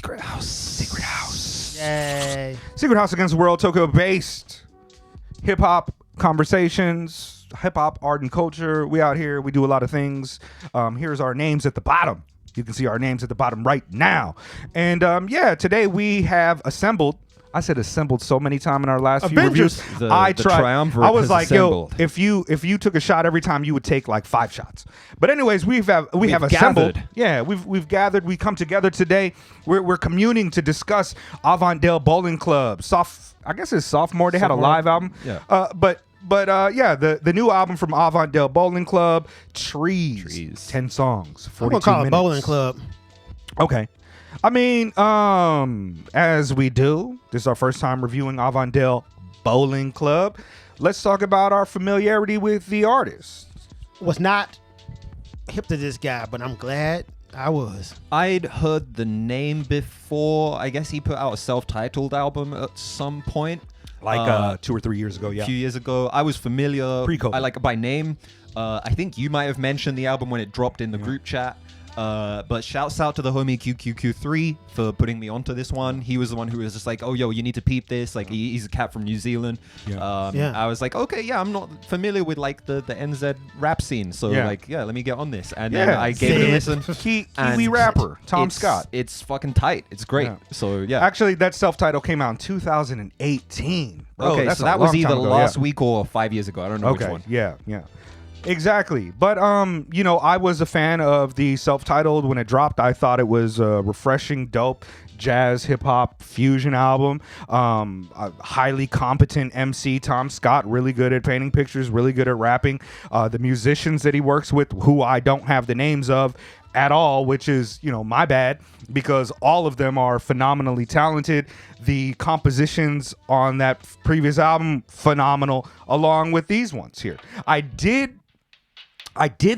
Secret House. Secret House. Yay. Secret House Against the World, Tokyo-based hip-hop conversations, hip-hop art and culture. We out here. We do a lot of things. Here's our names at the bottom. You can see our names at the bottom right now. And today we have assembled. I said assembled so many times in our last few reviews. The I tried. triumvirate I was has like, assembled. yo, if you took a shot every time, you would take like 5 shots. But anyways, we have assembled. gathered. Yeah, we've gathered. We come together today. We're communing to discuss Avantdale Bowling Club. I guess it's sophomore. They had a live album. Yeah. But the new album from Avantdale Bowling Club, Trees. 10 songs, 42 I'm gonna call it minutes. Bowling Club. Okay. I mean, as we do, this is our first time reviewing Avantdale Bowling Club. Let's talk about our familiarity with the artist. Was not hip to this guy, but I'm glad I was. I'd heard the name before. I guess he put out a self-titled album at some point. Like 2 or 3 years ago, A few years ago. I was familiar. Pre-COVID. I like it by name. I think you might have mentioned the album when it dropped in the group chat. But shouts out to the homie QQQ3 for putting me onto this one. He was the one who was just like, oh, yo, you need to peep this. Like, he's a cat from New Zealand. Yeah. I was like, okay, yeah, I'm not familiar with like the NZ rap scene. So let me get on this. And then I gave it a listen. Kiwi rapper, Tom Scott. It's fucking tight. It's great. Yeah. So, yeah. Actually, that self-title came out in 2018. Bro, Okay, that's so a that was long either time ago, last yeah. week or 5 years ago. I don't know which one. Yeah. Exactly. But I was a fan of the self-titled when it dropped. I thought it was a refreshing, dope jazz hip hop fusion album. A highly competent MC, Tom Scott, really good at painting pictures, really good at rapping. The musicians that he works with, who I don't have the names of at all, which is, my bad, because all of them are phenomenally talented. The compositions on that previous album, phenomenal, along with these ones here. I did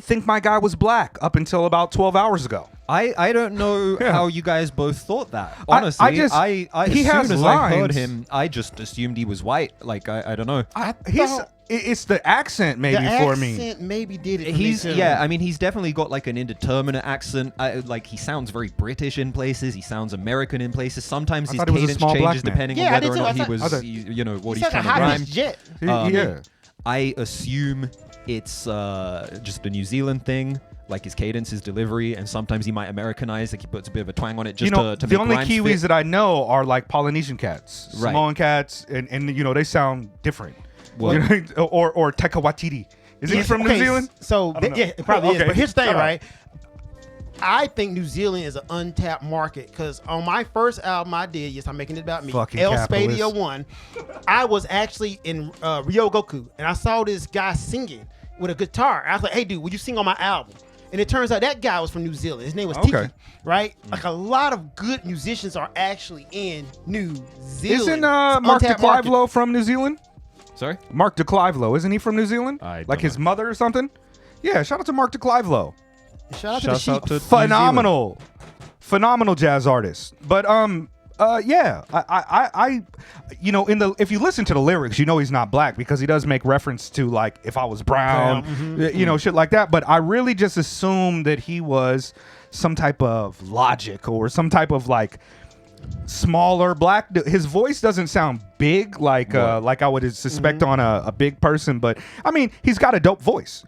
think my guy was black up until about 12 hours ago. I don't know how you guys both thought that. Honestly, he as has soon as I heard lines. him, I just assumed he was white. Like I don't know. It's the accent maybe for me. The accent maybe did it for me He's too. I mean, he's definitely got like an indeterminate accent. Like he sounds very British in places. He sounds American in places. Sometimes his thought he was a cadence small black changes man. depending Yeah, I on did whether or too. not he was, thought- what He's he's like a trying to rhyme. high-pitched jet. Yeah. I assume it's just a New Zealand thing. Like his cadence, his delivery, and sometimes he might Americanize. Like he puts a bit of a twang on it just to the make only rhymes Kiwis fit. that I know are like Polynesian cats, Right. Samoan cats, and they sound different. Well- Or Taika Waititi. Is he from New Zealand? So I don't know. it probably is. Okay. But here's the thing, Shut up. right? I think New Zealand is an untapped market because on my first album I did, yes, I'm making it about me, Fucking El capitalist. Spadia 1, I was actually in Ryogoku and I saw this guy singing with a guitar. I was like, hey, dude, will you sing on my album? And it turns out that guy was from New Zealand. His name was Tiki, Okay. right? Like a lot of good musicians are actually in New Zealand. Isn't It's Mark untapped market. DeClivelo from New Zealand? Sorry? Mark DeClivelo, isn't he from New Zealand? I don't like his know. mother or something? Yeah, shout out to Mark DeClivelo. Shout out to the Shouts out sheep. to Phenomenal jazz artist. But if you listen to the lyrics, he's not black because he does make reference to like if I was brown, shit like that. But I really just assumed that he was some type of Logic or some type of like smaller black. His voice doesn't sound big like I would suspect on a big person, but I mean he's got a dope voice.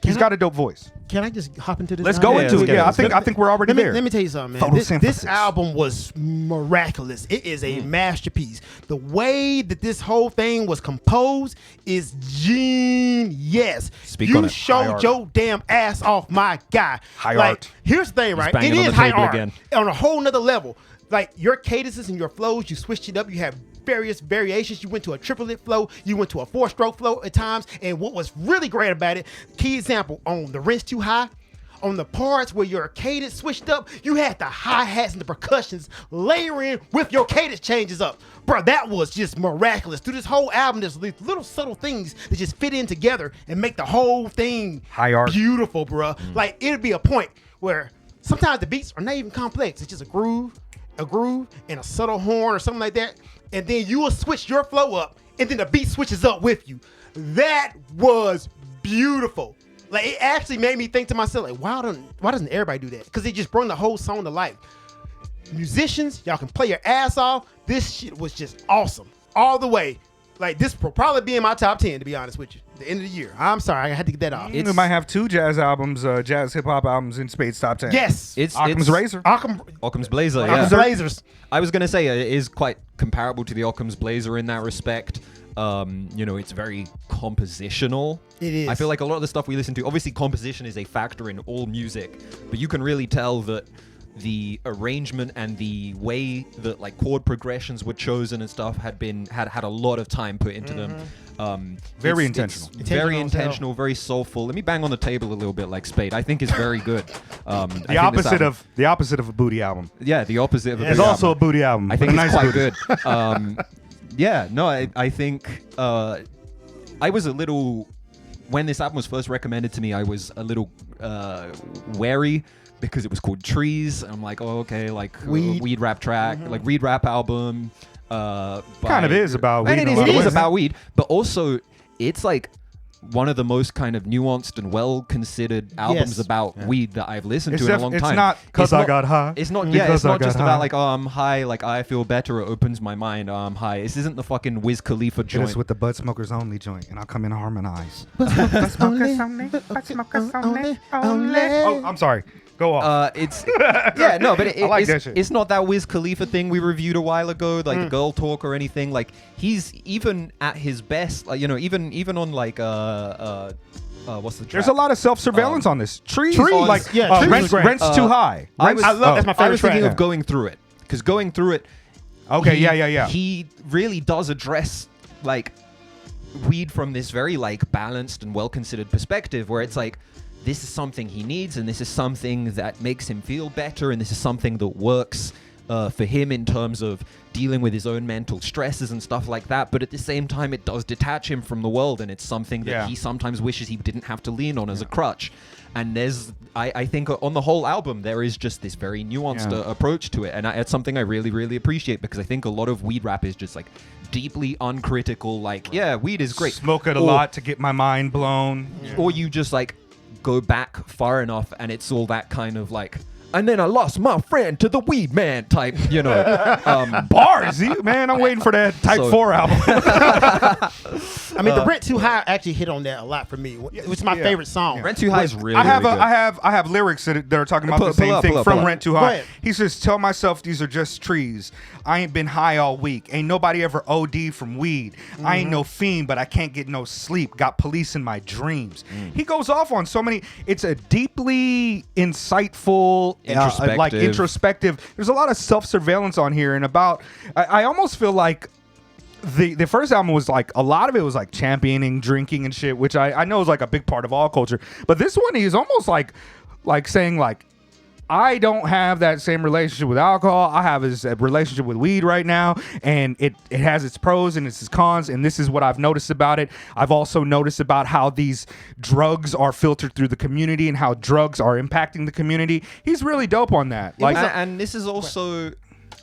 Can I just hop into this? Let's now? go into it. Yeah, I think we're already there. Let me tell you something, man. This Photosynthesis. album was miraculous. It is a masterpiece. The way that this whole thing was composed is genius. Speak on You it. High showed art. your damn ass off, my guy. High like, art. Here's the thing, right? banging It on is the high table art again. on a whole nother level. Like your cadences and your flows, you switched it up. You have various variations. You went to a triplet flow. You went to a 4-stroke flow at times. And what was really great about it, key example, on the Rinse Too High, on the parts where your cadence switched up, you had the hi-hats and the percussions layering with your cadence changes up. Bro, that was just miraculous. Through this whole album, there's these little subtle things that just fit in together and make the whole thing High art. beautiful, bro. Like, it'd be a point where sometimes the beats are not even complex. It's just a groove, and a subtle horn or something like that. And then you will switch your flow up, and then the beat switches up with you. That was beautiful. Like, it actually made me think to myself, like, why doesn't everybody do that? Because it just brought the whole song to life. musicians, y'all can play your ass off. This shit was just awesome all the way. Like, this will probably be in my top 10, to be honest with you. The end of the year. I'm sorry, I had to get that off. We might have 2 jazz albums, jazz hip hop albums in Spade's top 10. Yes. Occam's Razor. Occam's Blazer. Occam's Yeah. Blazers. I was gonna say it is quite comparable to the Occam's Blazer in that respect. It's very compositional. It is. I feel like a lot of the stuff we listen to, obviously composition is a factor in all music, but you can really tell that the arrangement and the way that like chord progressions were chosen and stuff had a lot of time put into them. Very It's intentional. very intentional, very soulful. Let me bang on the table a little bit like Spade. I think is very good. The opposite of a booty album. Yeah, the opposite of a It's booty also album. a booty album. I think but it's a nice quite booty. good. I think I was a little, when this album was first recommended to me, I was a little wary because it was called Trees. I'm like, oh, okay, like weed rap track, like weed rap album. Kind of is about weed. And in a lot it of is ways. about weed, but also it's like one of the most kind of nuanced and well-considered albums about weed that I've listened to in a long time. It's not because I got high. It's not. Because It's I not got just high. about like, oh, I'm high, like I feel better. It opens my mind. Oh, I'm high. This isn't the fucking Wiz Khalifa Hit joint. us with the Bud Smokers Only joint, and I'll come in and harmonize. only. Oh, I'm sorry. Go off. It's yeah, no, but I like that shit. it's not that Wiz Khalifa thing we reviewed a while ago, like the Girl Talk or anything. Like he's even at his best, like even on like what's the track? There's a lot of self-surveillance on this. Trees, Trees, like yeah, Trees rent's, was great. rent's too high. I Rent's- was- that's my favorite I was thinking track. of Going Through It, because Going Through It. Okay, he- yeah. He really does address like weed from this very like balanced and well-considered perspective, where it's like, this is something he needs, and this is something that makes him feel better, and this is something that works for him in terms of dealing with his own mental stresses and stuff like that. But at the same time, it does detach him from the world, and it's something that he sometimes wishes he didn't have to lean on as a crutch. And I think on the whole album, there is just this very nuanced approach to it, and it's something I really, really appreciate, because I think a lot of weed rap is just like deeply uncritical, like, yeah, weed is great. Smoke it a lot to get my mind blown. Or you just like go back far enough and it's all that kind of like, and then I lost my friend to the weed man type, Bars, man. I'm waiting for that Type So- 4 album. I mean, the Rent Too High actually hit on that a lot for me, which is my favorite song. Rent Too High is really, I have really good. I have lyrics that are talking about Pull- the same pull up, thing pull up, from pull up. Rent Too Go High. ahead. He says, "Tell myself these are just trees. I ain't been high all week. Ain't nobody ever OD from weed. I ain't no fiend, but I can't get no sleep. Got police in my dreams." He goes off on so many. It's a deeply insightful, like introspective. There's a lot of self-surveillance on here, and about. I almost feel like. The first album was like, a lot of it was like championing drinking and shit, which I know is like a big part of all culture. But this one, he's almost like saying like, I don't have that same relationship with alcohol. I have a relationship with weed right now, and it has its pros and its cons, and this is what I've noticed about it. I've also noticed about how these drugs are filtered through the community and how drugs are impacting the community. He's really dope on that. Like, and this is also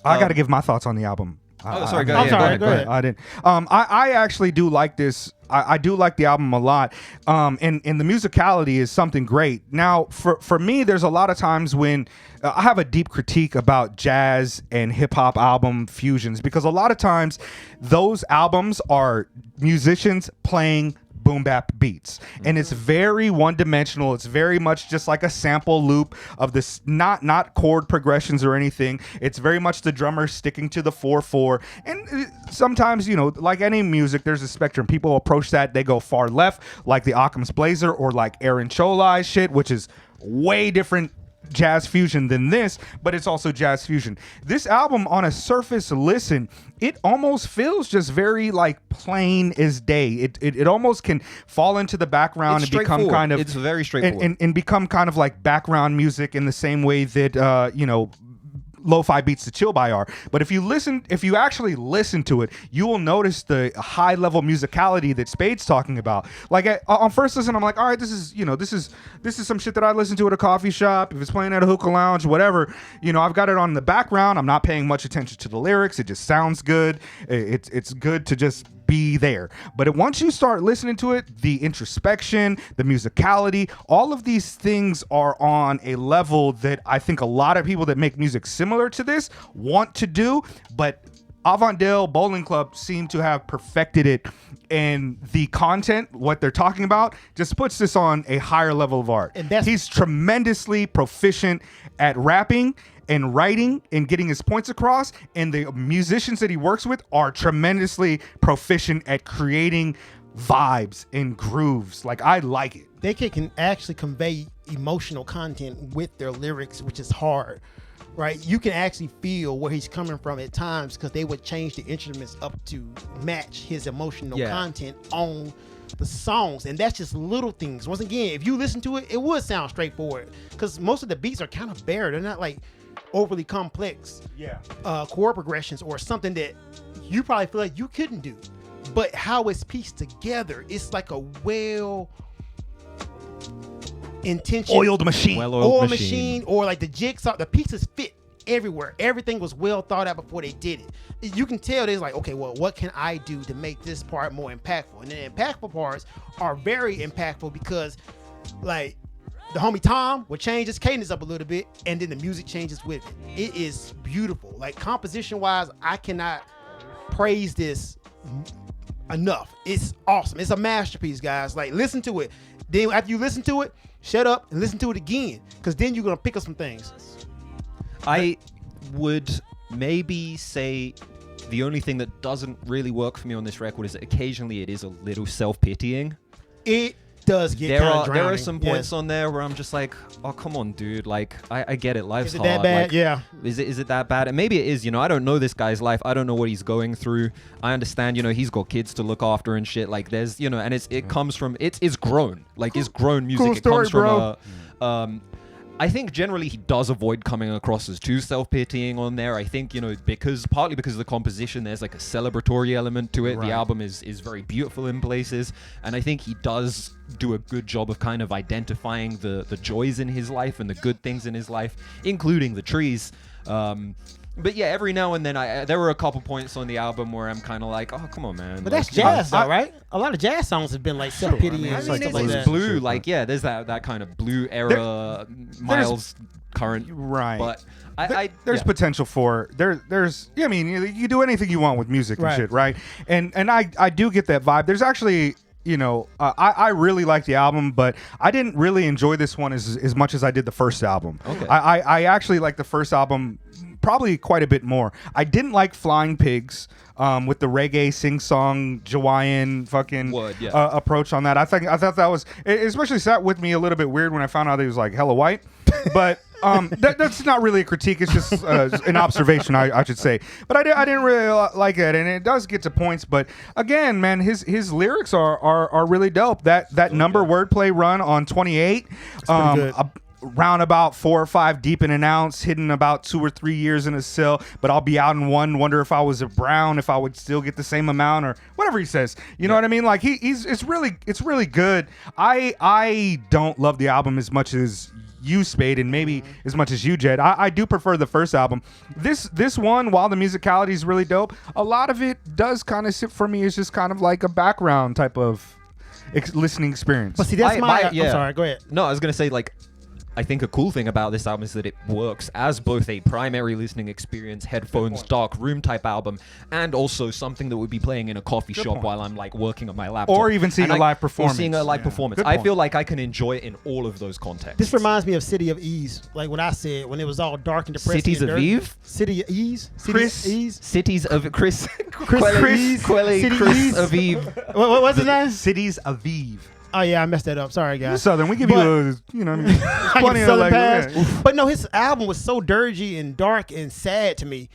I got to give my thoughts on the album. Oh, sorry, I'm sorry, go ahead. I didn't. I actually do like this. I do like the album a lot. And the musicality is something great. Now, for me, there's a lot of times when I have a deep critique about jazz and hip hop album fusions, because a lot of times those albums are musicians playing boom bap beats, and it's very one-dimensional. It's very much just like a sample loop of this, not chord progressions or anything. It's very much the drummer sticking to the 4/4, and sometimes, like any music, there's a spectrum. People approach that, they go far left, like the Occam's Blazer or like Aaron Cholai's shit, which is way different jazz fusion than this, but it's also jazz fusion. This album, on a surface listen, it almost feels just very like plain as day. It almost can fall into the background It's and become straightforward. kind of, It's very straightforward. and become kind of like background music in the same way that lo-fi beats to chill by are. But if you actually listen to it, you will notice the high level musicality that Spade's talking about. Like on first listen, I'm like, all right, this is some shit that I listen to at a coffee shop. If it's playing at a hookah lounge, whatever, I've got it on in the background. I'm not paying much attention to the lyrics. It just sounds good. It's good to just be there. But once you start listening to it, the introspection, the musicality, all of these things are on a level that I think a lot of people that make music similar to this want to do, but Avantdale Bowling Club seem to have perfected it, and the content, what they're talking about, just puts this on a higher level of art. And he's tremendously proficient at rapping and writing and getting his points across, and the musicians that he works with are tremendously proficient at creating vibes and grooves. Like, I like it. They can actually convey emotional content with their lyrics, which is hard. Right, you can actually feel where he's coming from at times because they would change the instruments up to match his emotional content on the songs, and that's just little things. Once again, if you listen to it, it would sound straightforward because most of the beats are kind of bare. They're not like overly complex chord progressions or something that you probably feel like you couldn't do. But how it's pieced together, it's like a intention Oiled machine. Well-oiled machine, or like the jigsaw, the pieces fit everywhere. Everything was well thought out before they did it. You can tell there's like, okay, well, what can I do to make this part more impactful? And the impactful parts are very impactful because like the homie Tom will change his cadence up a little bit and then the music changes with it. It is beautiful. Like composition wise, I cannot praise this enough. It's awesome. It's a masterpiece, guys. Like listen to it. Then after you listen to it, shut up and listen to it again, because then you're going to pick up some things. I would maybe say the only thing that doesn't really work for me on this record is that occasionally it is a little self-pitying. It does get kind of drowning. There are some points on there where I'm just like, oh, come on, dude. Like, I get it. Life's hard. Is it that bad? Like, yeah. Is it that bad? And maybe it is. I don't know this guy's life. I don't know what he's going through. I understand, he's got kids to look after and shit. Like, there's, and it comes from, it's grown. Like, it's grown music. Cool story, it comes from I think generally he does avoid coming across as too self-pitying on there. I think, partly because of the composition, there's like a celebratory element to it. Right. The album is very beautiful in places. And I think he does do a good job of kind of identifying the joys in his life and the good things in his life, including the trees. But yeah, every now and then there were a couple points on the album where I'm kind of like, oh, come on, man. But that's jazz, though, right? A lot of jazz songs have been like self-pitying and stuff like that. It's blue, like, yeah, there's that kind of blue era Miles current. Right. But there's potential for there's I mean, you do anything you want with music and shit, right? And I do get that vibe. There's actually I really like the album, but I didn't really enjoy this one as much as I did the first album. Okay. I actually like the first album probably quite a bit more. I didn't like Flying Pigs with the reggae sing-song Jawaiian fucking approach on that. I thought that was, it especially sat with me a little bit weird when I found out he was like hella white. But that's not really a critique. It's just an observation, I should say. But I didn't really like it, and it does get to points. But again, man, his lyrics are really dope. That number wordplay run on 28. Round about 4 or 5 deep in an ounce, hidden about 2 or 3 years in a cell, but I'll be out in one, wonder if I was a brown, if I would still get the same amount, or whatever he says. You know what I mean? Like it's really good. I don't love the album as much as you, Spade, and maybe as much as you, Jed. I do prefer the first album. This one, while the musicality is really dope, a lot of it does kind of sit for me as just kind of like a background type of listening experience. But see, that's I'm sorry, go ahead. No, I was gonna say, like, I think a cool thing about this album is that it works as both a primary listening experience, headphones, dark room type album, and also something that would be playing in a coffee shop while I'm like working on my laptop. Or even seeing a live performance. Or seeing a live performance. I feel like I can enjoy it in all of those contexts. This reminds me of City of Ease, like what I said when it was all dark and depressing. Cities of Eve? City of Ease? Cities of Chris. Chris of Eve. What was his name? Cities of Eve. Oh yeah, I messed that up. Sorry, guys. Southern, we give you a, plenty of like, pass. But no, his album was so dirgy and dark and sad to me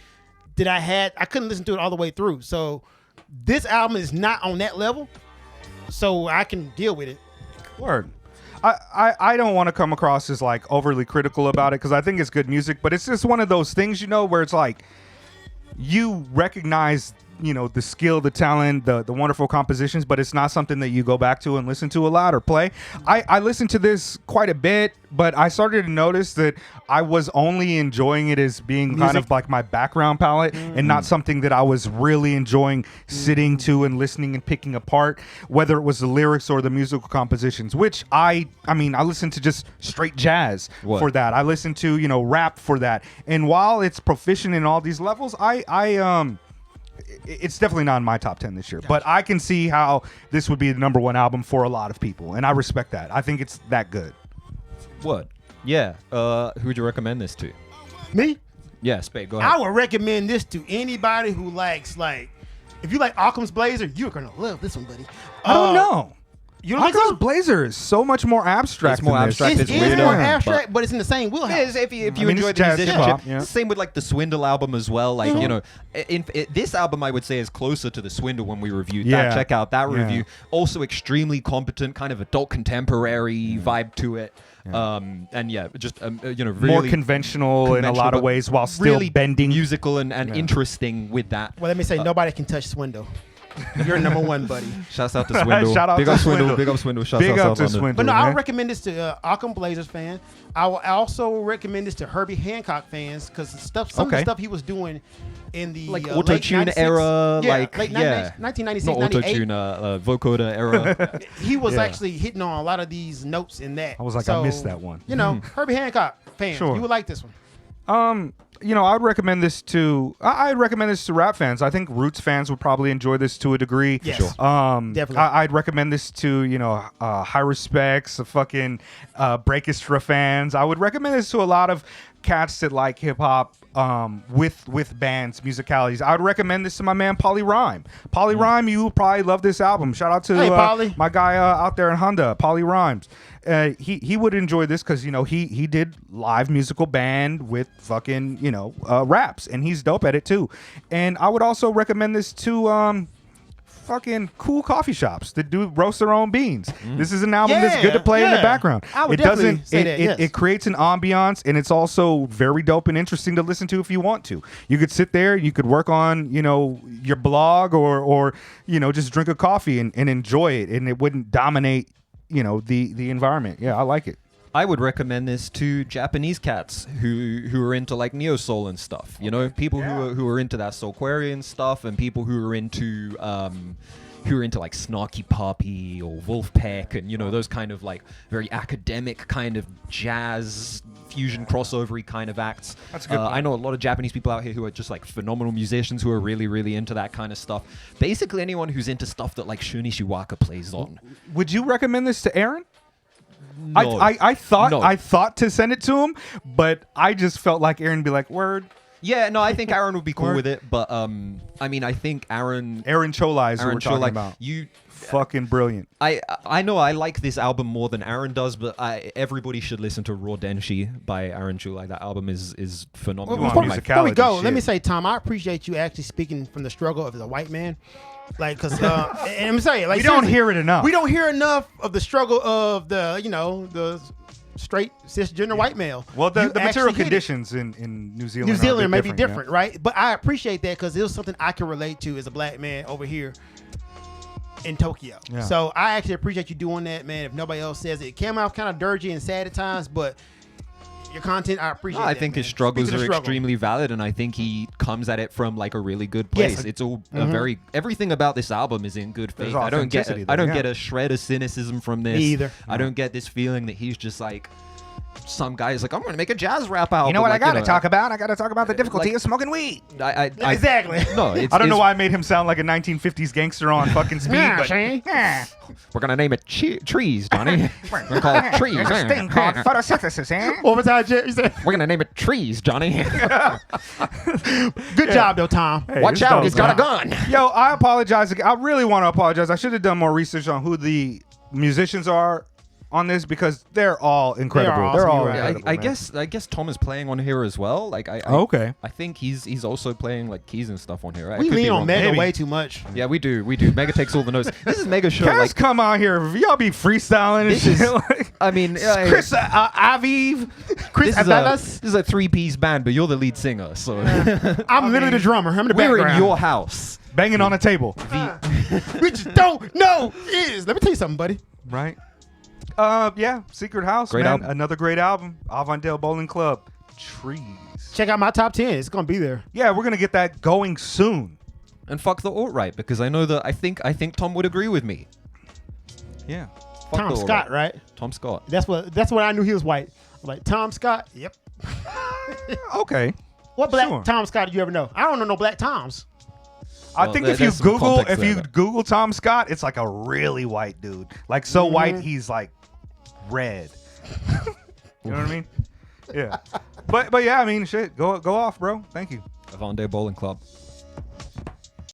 that I couldn't listen to it all the way through. So this album is not on that level, so I can deal with it. Word. I don't want to come across as like overly critical about it because I think it's good music, but it's just one of those things, where it's like you recognize the skill, the talent, the wonderful compositions, but it's not something that you go back to and listen to a lot or play. I listened to this quite a bit, but I started to notice that I was only enjoying it as being kind of like my background palette and not something that I was really enjoying sitting to and listening and picking apart, whether it was the lyrics or the musical compositions, which I listened to just straight jazz for that. I listened to, rap for that. And while it's proficient in all these levels, it's definitely not in my top 10 this year, but I can see how this would be the number one album for a lot of people, and I respect that. I think it's that good. What? Yeah. Who would you recommend this to? Me? Yeah, Spade, go ahead. I would recommend this to anybody who likes, if you like Occam's Blazer, you're going to love this one, buddy. I don't know. You don't think so? Occam's Blazer is so much more abstract. It's more than this. abstract. It's weirder, more abstract, but it's in the same wheelhouse. If you I mean, enjoy it's the jazz musicianship, hip-hop, yeah. same with the Swindle album as well. This album I would say is closer to the Swindle when we reviewed that. Check out that review. Also extremely competent, kind of adult contemporary vibe to it. Really more conventional in a lot of ways while still really bending, musical and interesting with that. Well, let me say, nobody can touch Swindle. You're number one, buddy. Shouts out to Swindle. Big up Swindle. Big up Swindle. Big up to Swindle. But no, I would recommend this to Occam Blazers fans. I will also recommend this to Herbie Hancock fans because some of the stuff he was doing in the auto-tune era, late 1996, not 98. Auto-tune, vocoder era. He was actually hitting on a lot of these notes in that. I was like, I missed that one. Herbie Hancock fans, you would like this one. I'd recommend this to. I'd recommend this to rap fans. I think Roots fans would probably enjoy this to a degree. Yes, sure. Definitely. I'd recommend this to High Respects, fucking Breakestra fans. I would recommend this to a lot of cats that like hip hop. With bands, musicalities. I would recommend this to my man Polly Rhyme. Polly Rhyme, you will probably love this album. Shout out to my guy out there in Honda, Polly Rhymes. He would enjoy this because he did live musical band with fucking raps, and he's dope at it too. And I would also recommend this to fucking cool coffee shops that do roast their own beans. This is an album that's good to play in the background. I would definitely say that, yes. It creates an ambiance, and it's also very dope and interesting to listen to if you want to. You could sit there, you could work on your blog or just drink a coffee and enjoy it, and it wouldn't dominate the environment. Yeah, I like it. I would recommend this to Japanese cats who are into like neo soul and stuff. People who are into that Soulquarian stuff, and people who are into like Snarky Puppy or Wolfpack and those kind of like very academic kind of jazz fusion crossover-y kind of acts. That's a good point. I know a lot of Japanese people out here who are just like phenomenal musicians who are really, really into that kind of stuff. Basically anyone who's into stuff that like Shun Ishiwaka plays on. Would you recommend this to Aaron? No. I thought to send it to him, but I just felt like Aaron would be like, word. Yeah, no, I think Aaron would be cool with it, but I think Aaron Cholai is who we're talking about. Fucking brilliant. I know I like this album more than Aaron does, but everybody should listen to Raw Denshi by Aaron Cholai. That album is phenomenal. Before we go, let me say, Tom, I appreciate you actually speaking from the struggle of the white man. Because and I'm saying, we don't hear it enough. We don't hear enough of the struggle of the straight cisgender white male. Well, the material conditions in New Zealand may be different, right? But I appreciate that because it was something I can relate to as a black man over here in Tokyo. Yeah. So I actually appreciate you doing that, man. If nobody else says it came out kind of dirty and sad at times, but your content, I appreciate. I think his struggles are extremely valid, and I think he comes at it from like a really good place. Yes. It's all everything about this album is in good faith. I don't get a shred of cynicism from this. Me either. I don't get this feeling that he's just like some guy is like, I'm going to make a jazz rap album. You know what I got to talk about? I got to talk about the difficulty of smoking weed. Exactly. No, I don't know why I made him sound like a 1950s gangster on fucking speed. We're going to name it Trees, Johnny. We're going to call it Trees. There's a thing called photosynthesis, eh? What was that, you said? We're going to name it Trees, Johnny. Good job, though, Tom. Hey, watch out, he's got a gun. Yo, I apologize. I really want to apologize. I should have done more research on who the musicians are on this because they're all incredible. awesome, They're all you're right. incredible, man. I guess Tom is playing on here as well. Like Okay. I think he's also playing like keys and stuff on here. I We could be lean on wrong. Mega Maybe. way too much. Yeah, we do. Mega takes all the notes. This is Mega show. Guys, Like, come out here. Y'all be freestyling and This shit. is- like, I mean, Chris Aviv. Chris this Avalas. is a 3-piece band, but you're the lead singer, so I'm literally the drummer. I'm in the we're background. in your house. Banging on a table. We just don't know is. Let me tell you something, buddy. Right. Yeah. Secret House, Great man. album. Another great album. Avantdale Bowling Club. Trees. Check out my top 10. It's gonna be there. Yeah, we're gonna get that going soon. And fuck the alt-right, because I know that I think Tom would agree with me. Yeah. Fuck Tom the Scott, alt-right. right? Tom Scott. That's what I knew he was white. I'm like, Tom Scott. Yep. Okay. What black Sure. Tom Scott did you ever know? I don't know no black Toms. I Well, think there- if you there's some Google context there, but- Google Tom Scott, it's like a really white dude. Like so white he's like red. You know what I mean? Yeah. But yeah, I mean shit. Go off, bro. Thank you. Avantdale Bowling Club.